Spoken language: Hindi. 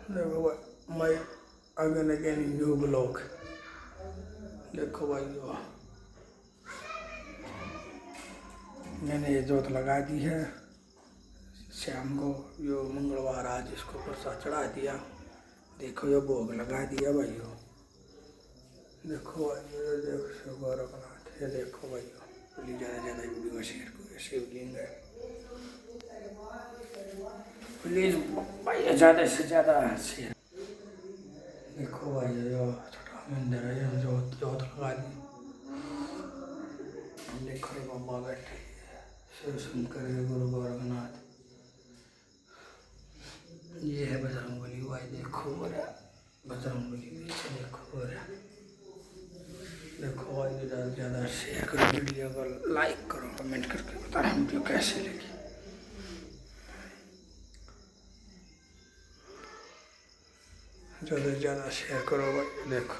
देखो भाई, मैं अगेन न्यू ब्लॉग। देखो भाई जो मैंने ये जोत लगा दी है शाम को, यो मंगलवार आज इसको प्रसाद चढ़ा दिया। देखो ये भोग लगा दिया भाइयों। देखो भाई ये देखो गौरवनाथ, ये देखो भाइयों, प्लीज ज़्यादा वीडियो शेयर करो। शिवलिंग है, प्लीज भाई ज़्यादा से ज़्यादा शेयर। देखो भाई जो छोटा मंदिर है, जोत जोत लगा दी। देखो ये बाबा बैठे शिव शंकर गुरु गौरवनाथ। ये है बजरंगबली भाई, देखो बजरंगबली पीछे देखो। देखो भाई ज़्यादा से ज़्यादा शेयर करो वीडियो को, लाइक करो, कमेंट करके बताना वीडियो कैसी लगी। ज़्यादा से ज़्यादा शेयर करो भाई। देखो